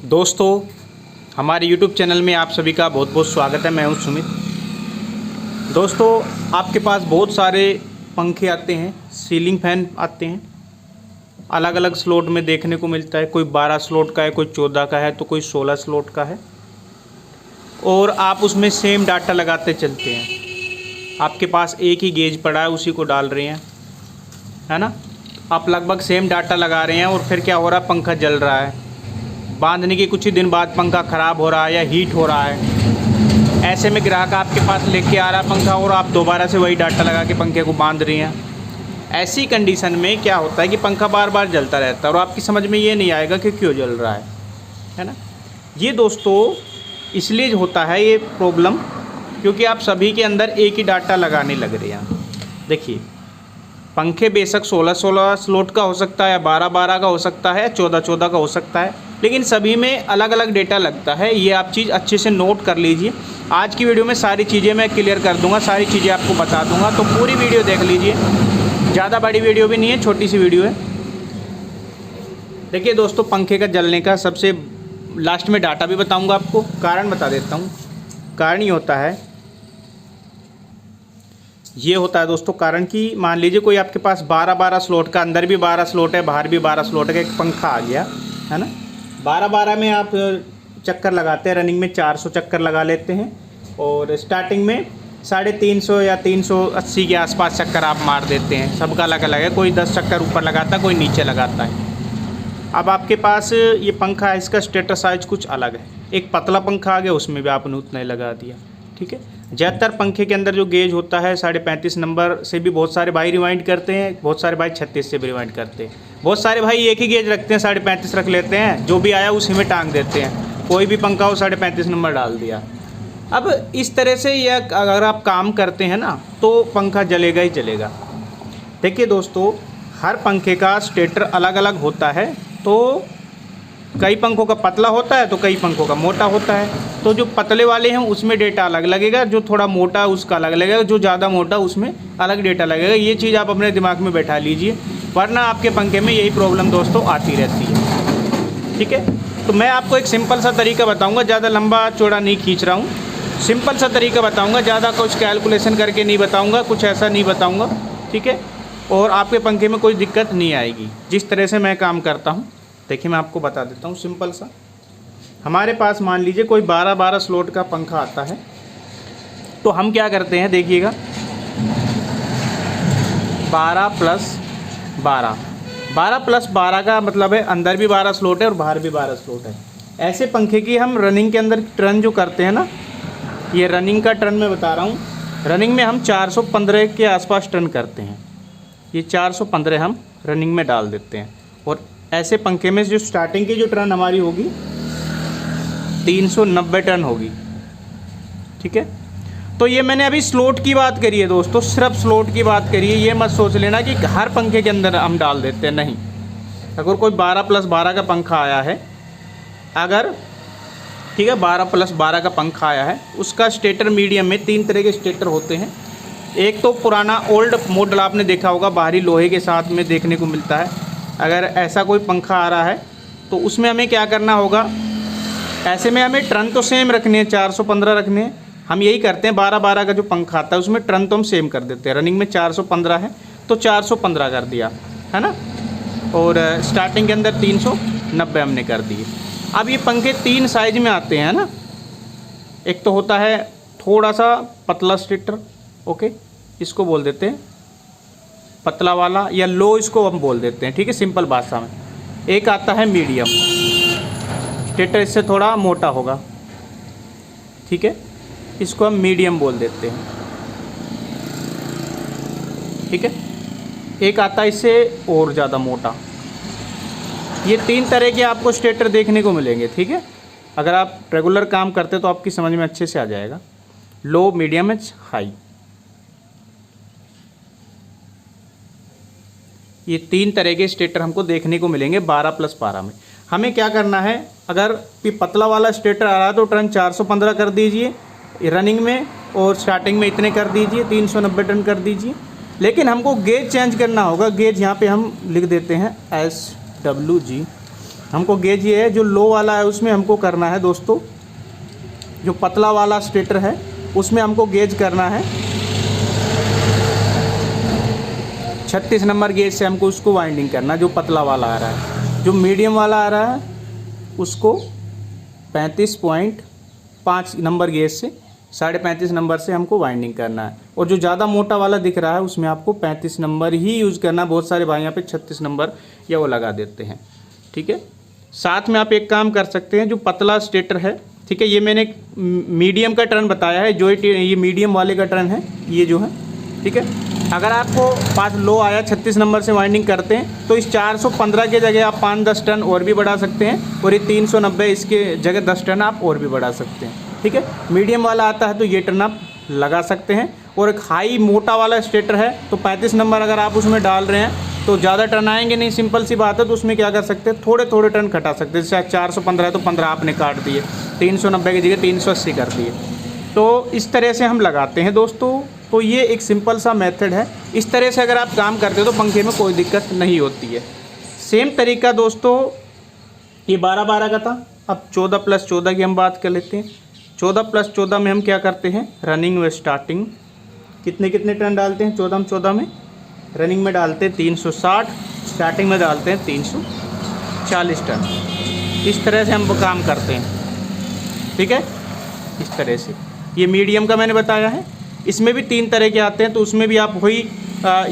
दोस्तों, हमारे YouTube channel में आप सभी का बहुत बहुत स्वागत है। मैं हूं सुमित। दोस्तों, आपके पास बहुत सारे पंखे आते हैं, सीलिंग फैन आते हैं, अलग अलग स्लॉट में देखने को मिलता है। कोई 12 स्लॉट का है, कोई 14 का है, तो कोई 16 स्लॉट का है। और आप उसमें सेम डाटा लगाते चलते हैं। आपके पास एक ही गेज पड़ा है, उसी को डाल रहे हैं, है ना। आप लगभग सेम डाटा लगा रहे हैं और फिर क्या हो रहा है, पंखा जल रहा है। बांधने के कुछ ही दिन बाद पंखा ख़राब हो रहा है या हीट हो रहा है। ऐसे में ग्राहक आपके पास लेके आ रहा है पंखा और आप दोबारा से वही डाटा लगा के पंखे को बांध रही हैं। ऐसी कंडीशन में क्या होता है कि पंखा बार बार जलता रहता है और आपकी समझ में ये नहीं आएगा कि क्यों जल रहा है ना। ये दोस्तों इसलिए होता है ये प्रॉब्लम, क्योंकि आप सभी के अंदर एक ही डाटा लगाने लग रहे हैं। देखिए, पंखे बेशक 16-16 स्लॉट का हो सकता है, 12-12 का हो सकता है, 14-14 का हो सकता है, लेकिन सभी में अलग अलग डेटा लगता है। ये आप चीज़ अच्छे से नोट कर लीजिए। आज की वीडियो में सारी चीज़ें मैं क्लियर कर दूंगा, सारी चीज़ें आपको बता दूंगा, तो पूरी वीडियो देख लीजिए। ज़्यादा बड़ी वीडियो भी नहीं है, छोटी सी वीडियो है। देखिए दोस्तों, पंखे का जलने का सबसे लास्ट में डाटा भी बताऊँगा आपको, कारण बता देता हूँ। कारण ये होता है दोस्तों, कारण कि मान लीजिए कोई आपके पास 12-12 स्लॉट का, अंदर भी 12 स्लॉट है, बाहर भी 12 स्लॉट का एक पंखा आ गया, है ना। 12-12 में आप चक्कर लगाते हैं, रनिंग में 400 चक्कर लगा लेते हैं और स्टार्टिंग में 350 या 380 के आसपास चक्कर आप मार देते हैं। सबका अलग अलग है, कोई 10 चक्कर ऊपर लगाता है, कोई नीचे लगाता है। अब आपके पास ये पंखा है, इसका स्टेटर साइज कुछ अलग है। एक पतला पंखा आ गया, उसमें भी आपने उतना ही लगा दिया, ठीक है। ज़्यादातर पंखे के अंदर जो गेज होता है 35.5 नंबर से भी बहुत सारे भाई रिवाइंड करते हैं, बहुत सारे भाई 36 से भी रिवाइंड करते हैं। बहुत सारे भाई एक ही गेज रखते हैं, 35.5 रख लेते हैं, जो भी आया उसी में टांग देते हैं। कोई भी पंखा हो 35.5 नंबर डाल दिया। अब इस तरह से यह अगर आप काम करते हैं ना, तो पंखा जलेगा ही जलेगा। देखिए दोस्तों, हर पंखे का स्टेटर अलग अलग होता है। तो कई पंखों का पतला होता है तो कई पंखों का मोटा होता है। तो जो पतले वाले हैं उसमें डेटा अलग लगेगा, जो थोड़ा मोटा उसका अलग लगेगा, जो ज़्यादा मोटा उसमें अलग डेटा लगेगा। ये चीज़ आप अपने दिमाग में बैठा लीजिए, वरना आपके पंखे में यही प्रॉब्लम दोस्तों आती रहती है, ठीक है। तो मैं आपको एक सिंपल सा तरीका बताऊँगा, ज़्यादा लंबा चौड़ा नहीं खींच रहा हूँ, सिंपल सा तरीका बताऊँगा, ज़्यादा कुछ कैलकुलेशन करके नहीं बताऊँगा, कुछ ऐसा नहीं बताऊँगा, ठीक है। और आपके पंखे में कोई दिक्कत नहीं आएगी, जिस तरह से मैं काम करता हूँ। देखिए, मैं आपको बता देता हूँ सिंपल सा। हमारे पास मान लीजिए कोई 12-12 स्लॉट का पंखा आता है, तो हम क्या करते हैं, देखिएगा, 12 + 12 का मतलब है अंदर भी 12 स्लॉट है और बाहर भी 12 स्लॉट है। ऐसे पंखे की हम रनिंग के अंदर टर्न जो करते हैं ना, ये रनिंग का टर्न मैं बता रहा हूँ। रनिंग में हम 415 के आसपास टर्न करते हैं। ये 415 हम रनिंग में डाल देते हैं। और ऐसे पंखे में जो स्टार्टिंग की जो टर्न हमारी होगी 390 टर्न होगी, ठीक है। तो ये मैंने अभी स्लॉट की बात करी है दोस्तों, सिर्फ स्लॉट की बात करी है। ये मत सोच लेना कि हर पंखे के अंदर हम डाल देते हैं, नहीं। अगर कोई 12 + 12 का पंखा आया है, अगर ठीक है 12 + 12 का पंखा आया है, उसका स्टेटर मीडियम में 3 तरह के स्टेटर होते हैं। एक तो पुराना ओल्ड मॉडल आपने देखा होगा, बाहरी लोहे के साथ में देखने को मिलता है। अगर ऐसा कोई पंखा आ रहा है तो उसमें हमें क्या करना होगा, ऐसे में हमें टर्न तो सेम रखने हैं, 415 रखने हैं। हम यही करते हैं, 12-12 का जो पंखा आता है उसमें टर्न तो हम सेम कर देते हैं। रनिंग में 415 है तो 415 कर दिया, है ना। और स्टार्टिंग के अंदर 390 हमने कर दिए। अब ये पंखे 3 साइज में आते हैं ना। एक तो होता है थोड़ा सा पतला स्टेटर, ओके, इसको बोल देते हैं पतला वाला, या लो इसको हम बोल देते हैं, ठीक है, सिंपल भाषा में। एक आता है मीडियम स्टेटर, इससे थोड़ा मोटा होगा, ठीक है, इसको हम मीडियम बोल देते हैं, ठीक है। एक आता है इससे और ज़्यादा मोटा। ये 3 तरह के आपको स्टेटर देखने को मिलेंगे, ठीक है। अगर आप रेगुलर काम करते तो आपकी समझ में अच्छे से आ जाएगा। लो, मीडियम, हाई, ये 3 तरह के स्टेटर हमको देखने को मिलेंगे 12 + 12 में। हमें क्या करना है, अगर पतला वाला स्टेटर आ रहा है तो टर्न 415 कर दीजिए रनिंग में, और स्टार्टिंग में इतने कर दीजिए, 390 टर्न कर दीजिए। लेकिन हमको गेज चेंज करना होगा। गेज यहाँ पे हम लिख देते हैं SWG हमको गेज ये है, जो लो वाला है उसमें हमको करना है दोस्तों, जो पतला वाला स्टेटर है उसमें हमको गेज करना है 36 नंबर गेज से हमको उसको वाइंडिंग करना, जो पतला वाला आ रहा है। जो मीडियम वाला आ रहा है उसको 35.5 नंबर गेज से 35.5 नंबर से हमको वाइंडिंग करना है। और जो ज़्यादा मोटा वाला दिख रहा है उसमें आपको 35 नंबर ही यूज़ करना। बहुत सारे भाई यहाँ पे 36 नंबर या वो लगा देते हैं, ठीक है। साथ में आप एक काम कर सकते हैं, जो पतला स्टेटर है, ठीक है, ये मैंने मीडियम का टर्न बताया है, जो ये मीडियम वाले का टर्न है, ये जो है, ठीक है। अगर आपको पास लो आया 36 नंबर से वाइंडिंग करते हैं तो इस 415 के जगह आप 5-10 टर्न और भी बढ़ा सकते हैं, और ये 390 इसके जगह 10 टर्न आप और भी बढ़ा सकते हैं, ठीक है। मीडियम वाला आता है तो ये टर्न आप लगा सकते हैं। और एक हाई मोटा वाला स्टेटर है तो 35 नंबर अगर आप उसमें डाल रहे हैं तो ज़्यादा टर्न आएंगे नहीं, सिंपल सी बात है। तो उसमें क्या कर सकते हैं, थोड़े थोड़े टर्न घटा सकते हैं। जैसे 415 है तो 15 आपने काट दिए, 390 की जगह 380 कर दिए। तो इस तरह से हम लगाते हैं दोस्तों। तो ये एक सिंपल सा मेथड है। इस तरह से अगर आप काम करते हो तो पंखे में कोई दिक्कत नहीं होती है। सेम तरीका दोस्तों ये 12-12 का था। अब 14+14 की हम बात कर लेते हैं। 14+14 में हम क्या करते हैं, रनिंग व स्टार्टिंग कितने कितने टर्न डालते हैं। 14 में रनिंग में डालते हैं 360, स्टार्टिंग में डालते हैं 340 टर्न। इस तरह से हम काम करते हैं, ठीक है। इस तरह से ये मीडियम का मैंने बताया है। इसमें भी 3 तरह के आते हैं, तो उसमें भी आप वही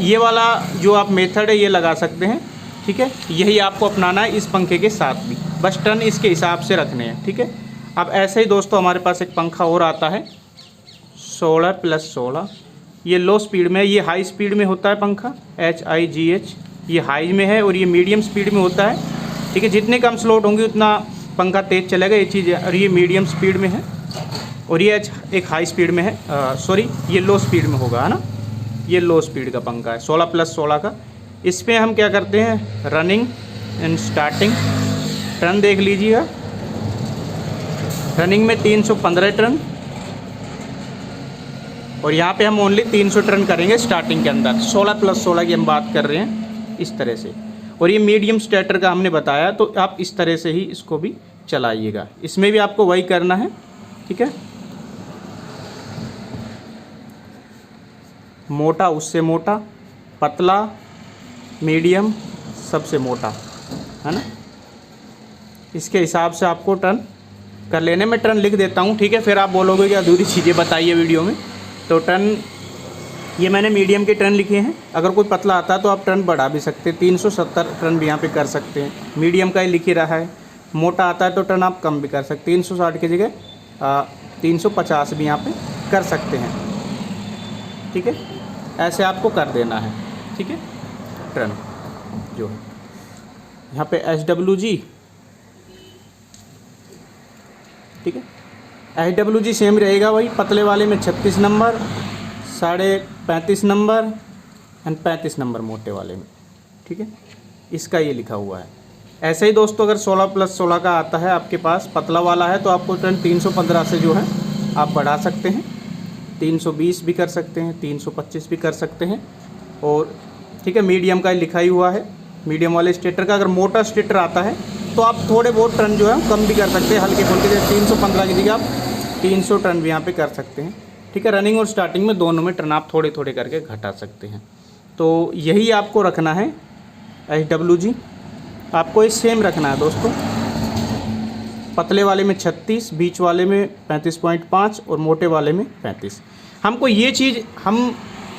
ये वाला जो आप मेथड है ये लगा सकते हैं, ठीक है। यही आपको अपनाना है इस पंखे के साथ भी, बस टर्न इसके हिसाब से रखने हैं, ठीक है। अब ऐसे ही दोस्तों हमारे पास एक पंखा और आता है 16+16। ये लो स्पीड में है, ये हाई स्पीड में होता है पंखा HIGH, ये हाई में है, और ये मीडियम स्पीड में होता है, ठीक है। जितने कम स्लॉट होंगे उतना पंखा तेज़ चलेगा, ये चीज़ है। और ये मीडियम स्पीड में है, और ये एक हाई स्पीड में है, सॉरी ये लो स्पीड में होगा, है ना। ये लो स्पीड का पंखा है 16+16 का। इसमें हम क्या करते हैं, रनिंग एंड स्टार्टिंग टर्न देख लीजिएगा। रनिंग में 315 टर्न, और यहाँ पे हम ओनली 300 टर्न करेंगे स्टार्टिंग के अंदर। 16+16 की हम बात कर रहे हैं इस तरह से। और ये मीडियम स्टेटर का हमने बताया, तो आप इस तरह से ही इसको भी चलाइएगा। इसमें भी आपको वही करना है, ठीक है। मोटा उससे मोटा, पतला, मीडियम, सबसे मोटा, है ना। इसके हिसाब से आपको टर्न कर लेने में टर्न लिख देता हूँ, ठीक है। फिर आप बोलोगे कि अधूरी चीज़ें बताइए वीडियो में। तो टर्न ये मैंने मीडियम के टर्न लिखे हैं। अगर कोई पतला आता है तो आप टर्न बढ़ा भी सकते हैं, 370 टर्न भी यहाँ पे कर सकते हैं। मीडियम का ही लिख ही रहा है। मोटा आता है तो टर्न आप कम भी कर सकते हैं, 360 की जगह 350 भी यहाँ पे कर सकते हैं, ठीक है। ऐसे आपको कर देना है, ठीक है। टर्न जो है यहाँ पे HWG, ठीक है। HWG सेम रहेगा वही, पतले वाले में 36 नंबर, 35.5 नंबर एंड 35 नंबर मोटे वाले में, ठीक है। इसका ये लिखा हुआ है। ऐसे ही दोस्तों अगर 16+16 का आता है आपके पास, पतला वाला है, तो आपको टर्न 315 से जो है आप बढ़ा सकते हैं, 320 भी कर सकते हैं, 325 भी कर सकते हैं। और ठीक है, मीडियम का लिखा ही हुआ है, मीडियम वाले स्टेटर का। अगर मोटा स्टेटर आता है तो आप थोड़े बहुत टर्न जो है कम भी कर सकते हैं, हल्के फुल्के, जैसे 315 की जगह आप 300 टर्न भी यहाँ पे कर सकते हैं, ठीक है। रनिंग और स्टार्टिंग में दोनों में टर्न आप थोड़े थोड़े करके घटा सकते हैं। तो यही आपको रखना है HWG, आपको ये सेम रखना है दोस्तों। पतले वाले में 36, बीच वाले में 35.5 और मोटे वाले में 35। हमको ये चीज़, हम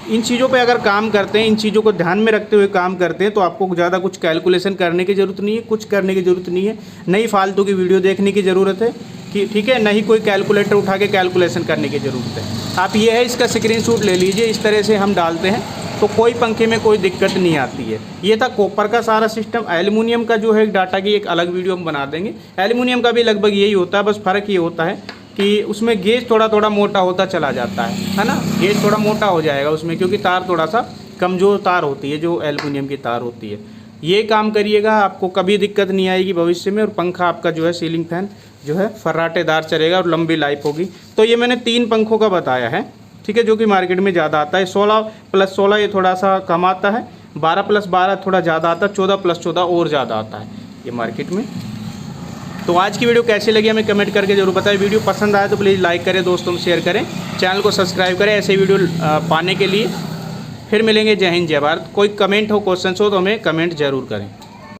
इन चीज़ों पे अगर काम करते हैं, इन चीज़ों को ध्यान में रखते हुए काम करते हैं, तो आपको ज़्यादा कुछ कैलकुलेशन करने की ज़रूरत नहीं है, कुछ करने की ज़रूरत नहीं है, नहीं फालतू की वीडियो देखने की ज़रूरत है कि ठीक है, नहीं कोई कैलकुलेटर उठा के कैलकुलेशन करने की ज़रूरत है। आप ये है, इसका स्क्रीनशॉट ले लीजिए। इस तरह से हम डालते हैं तो कोई पंखे में कोई दिक्कत नहीं आती है। ये था कॉपर का सारा सिस्टम। एल्युमिनियम का जो है डाटा की एक अलग वीडियो हम बना देंगे। एल्युमिनियम का भी लगभग यही होता है, बस फ़र्क ये होता है कि उसमें गेज थोड़ा थोड़ा मोटा होता चला जाता है ना। गेज थोड़ा मोटा हो जाएगा उसमें, क्योंकि तार थोड़ा सा कमज़ोर तार होती है जो एल्युमिनियम की तार होती है। ये काम करिएगा, आपको कभी दिक्कत नहीं आएगी भविष्य में। और पंखा आपका जो है सीलिंग फैन जो है फर्राटेदार चलेगा और लंबी लाइफ होगी। तो ये मैंने 3 पंखों का बताया है, ठीक है, जो कि मार्केट में ज़्यादा आता है। 16+16 ये थोड़ा सा कम आता है, 12+12 थोड़ा ज़्यादा आता है, 14+14 और ज़्यादा आता है ये मार्केट में। तो आज की वीडियो कैसी लगी हमें कमेंट करके जरूर बताएं। वीडियो पसंद आए तो प्लीज़ लाइक करें, दोस्तों में शेयर करें, चैनल को सब्सक्राइब करें ऐसे वीडियो पाने के लिए। फिर मिलेंगे। जय हिंद जय भारत। कोई कमेंट हो, क्वेश्चन हो तो हमें कमेंट जरूर करें।